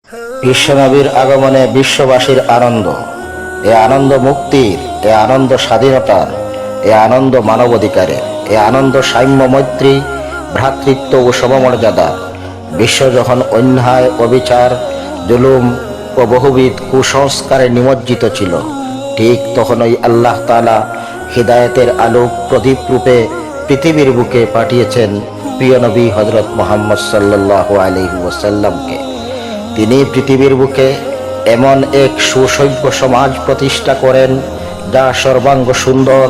বিশ্বনবীর আগমনে বিশ্ববাসীর আনন্দ, এ আনন্দ মুক্তির, এ আনন্দ স্বাধীনতার, এ আনন্দ মানবাধিকারের, এ আনন্দ সাম্য মৈত্রী, ভ্রাতৃত্ব ও সমমর্যাদার। বিশ্ব যখন অন্যায়, অবিচার, জুলুম ও বহুবিধ কুসংস্কারে নিমজ্জিত ছিল, ঠিক তখনই আল্লাহ তাআলা হিদায়েতের আলোক প্রদীপ রূপে পৃথিবীর বুকে পাঠিয়েছেন প্রিয় নবী হযরত মুহাম্মদ সাল্লাল্লাহু আলাইহি ওয়াসাল্লামকে। তিনি পৃথিবীর বুকে এমন এক সুসভ্য সমাজ প্রতিষ্ঠা করেন যা সর্বাঙ্গ সুন্দর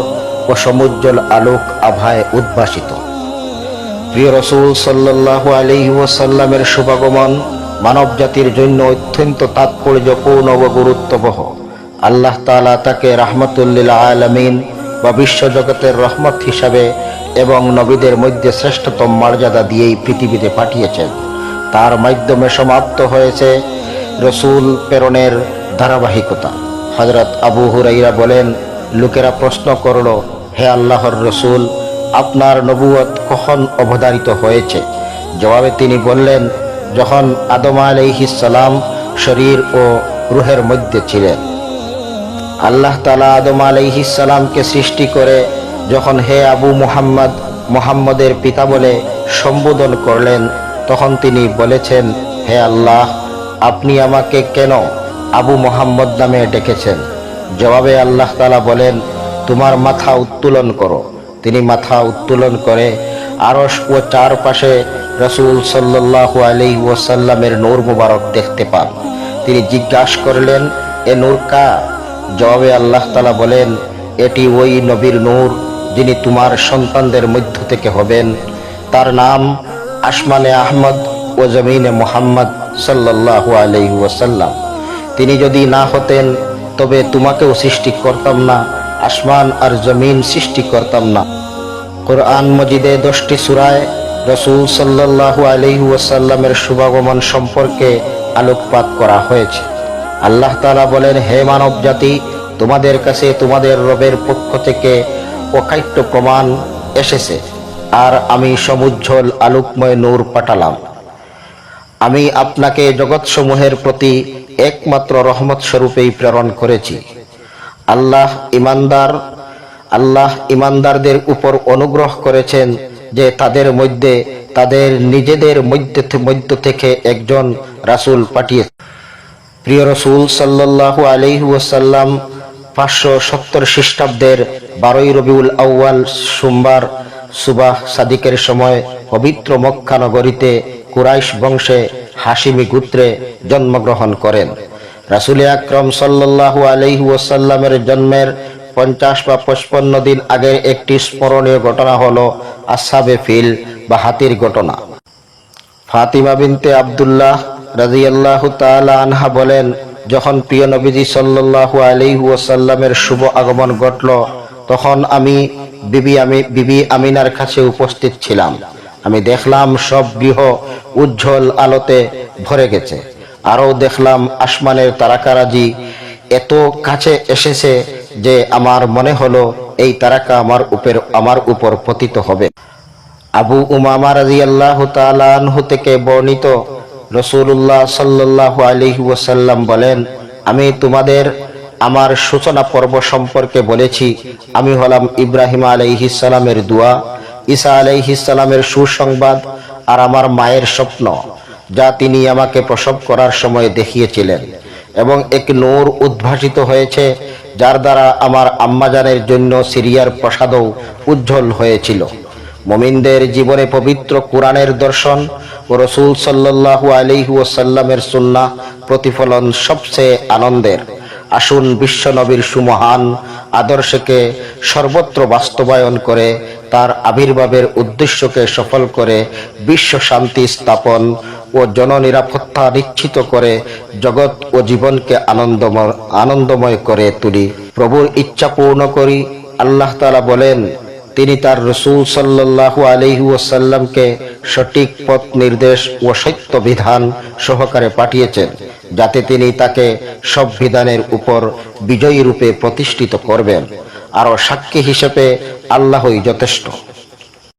ও সমুজ্জ্বল আলোক আভায় উদ্ভাসিত। প্রিয় রাসূল সাল্লাল্লাহু আলাইহি ওয়াসাল্লামের শুভাগমন মানব জাতির জন্য অত্যন্ত তাৎপর্যপূর্ণ ও গুরুত্ববহ। আল্লাহ তাআলা তাকে রাহমাতুল লিল আলামিন বা বিশ্বজগতের রহমত হিসাবে এবং নবীদের মধ্যে শ্রেষ্ঠতম মর্যাদা দিয়েই পৃথিবীতে পাঠিয়েছেন। তার মাধ্যমে সমাপ্ত হয়েছে রসুল প্রেরণের ধারাবাহিকতা। হযরত আবু হুরাইরা বলেন, লোকেরা প্রশ্ন করল, হে আল্লাহর রসুল, আপনার নবুয়ত কখন অবধারিত হয়েছে? জবাবে তিনি বললেন, যখন আদম আলাইহিস সালাম শরীর ও রূহের মধ্যে ছিলেন। আল্লাহ তাআলা আদম আলাইহিস সালামকে সৃষ্টি করে যখন হে আবু মুহাম্মদ, মুহাম্মদের পিতা বলে সম্বোধন করলেন, তখন তিনি বলেছেন, হে আল্লাহ, আপনি আমাকে কেন আবু মুহাম্মদ নামে ডেকেছেন? জবাবে আল্লাহ তাআলা বলেন, তোমার মাথা উত্তোলন করো। তিনি মাথা উত্তোলন করে আরশ ও চারপাশে রাসূল সাল্লাল্লাহু আলাইহি ওয়াসাল্লামের নূর মুবারক দেখতে পান। তিনি জিজ্ঞাসা করলেন, এ নূর কার? জবাবে আল্লাহ তাআলা বলেন, এটি ওই নবীর নূর যিনি তোমার সন্তানদের মধ্য থেকে হবেন। তার নাম আসমানে আহমদ ও জমিনে মুহাম্মদ সাল্লাল্লাহু আলাইহি ওয়াসাল্লাম। তিনি যদি না হতেন তবে তোমাকেও সৃষ্টি করতাম না, আসমান আর জমিন সৃষ্টি করতাম না। কোরআন মজিদে 10টি সূরায় রাসূল সাল্লাল্লাহু আলাইহি ওয়াসাল্লামের শুভাগমন সম্পর্কে আলোকপাত করা হয়েছে। আল্লাহ তাআলা বলেন, হে মানব জাতি, তোমাদের কাছে তোমাদের রবের পক্ষ থেকে অকাট্য প্রমাণ এসেছে, আর আমি সমুজ্জ্বল আলোকময় নূর পাঠালাম। আমি আপনাকে জগৎসমূহের প্রতি একমাত্র রহমত স্বরূপেই প্রেরণ করেছি। আল্লাহ ইমানদারদের উপর অনুগ্রহ করেছেন যে তাদের মধ্যে তাদের নিজেদের মধ্য থেকে একজন রাসূল পাঠিয়েছেন। প্রিয় রাসূল সাল্লাল্লাহু আলাইহি ওয়াসাল্লাম 570 খ্রিস্টাব্দের 12ই রবিউল আউয়াল সোমবার সুবাহ সাদিকের সময় পবিত্র মক্কা নগরীতে কুরাইশ বংশে হাশিমি গোত্রে জন্মগ্রহণ করেন। রাসূল আকরাম সাল্লাল্লাহু আলাইহি ওয়াসাল্লামের জন্মের 50 বা 55 দিন আগের একটি স্মরণীয় ঘটনা হলো আসহাবে ফিল বা হাতির ঘটনা। ফাতিমা বিনতে আব্দুল্লাহ রাদিয়াল্লাহু তাআলা আনহা বলেন, যখন প্রিয় নবীজি সাল্লাল্লাহু আলাইহি ওয়াসাল্লামের শুভ আগমন ঘটল, তখন আমি বিবি আমিনার কাছে উপস্থিত ছিলাম। আমি দেখলাম সব গৃহ উজ্জ্বল আলোতে ভরে গেছে। আরও দেখলাম আসমানের তারকারাজি এত কাছে এসেছে যে আমার মনে হলো এই তারকা আমার উপর পতিত হবে। আবু উমামা রাদিয়াল্লাহু তাআলা আনহু থেকে বর্ণিত, রাসূলুল্লাহ সাল্লাল্লাহু আলাইহি ওয়াসাল্লাম বলেন, আমি তোমাদের আমার সূচনা পর্ব সম্পর্কে বলেছি। আমি হলাম ইব্রাহিম আলাইহিস সালামের দোয়া, ঈসা আলাইহিস সালামের সুসংবাদ আর আমার মায়ের স্বপ্ন, যা তিনি আমাকে প্রসব করার সময় দেখিয়েছিলেন, এবং এক নূর উদ্ভাসিত হয়েছে যার দ্বারা আমার আম্মাজানের জন্য সিরিয়ার প্রাসাদও উজ্জ্বল হয়েছিল। মুমিনদের জীবনে পবিত্র কোরআনের দর্শন ও রাসূল সাল্লাল্লাহু আলাইহি ওয়াসাল্লামের সুন্নাহ প্রতিফলন সবচেয়ে আনন্দের। আসুন বিশ্ব নবীর সুমহান আদর্শকে সর্বত্র বাস্তবায়ন করে তার আবির্ভাবের উদ্দেশ্যকে সফল করে বিশ্ব শান্তি স্থাপন ও জননিরাপত্তা নিশ্চিত করে জগৎ ও জীবনকে আনন্দময় করে তুলি। প্রভুর ইচ্ছা পূর্ণ করি। আল্লাহ তাআলা বলেন, তিনি তার রাসূল সাল্লাল্লাহু আলাইহি ওয়াসাল্লামকে সঠিক পথ নির্দেশ ও সত্য বিধান সহকারে পাঠিয়েছেন, যাতে তিনি তাকে সব বিধানের উপর বিজয়ী রূপে প্রতিষ্ঠিত করবেন। আর সাক্ষী হিসেবে আল্লাহই যথেষ্ট।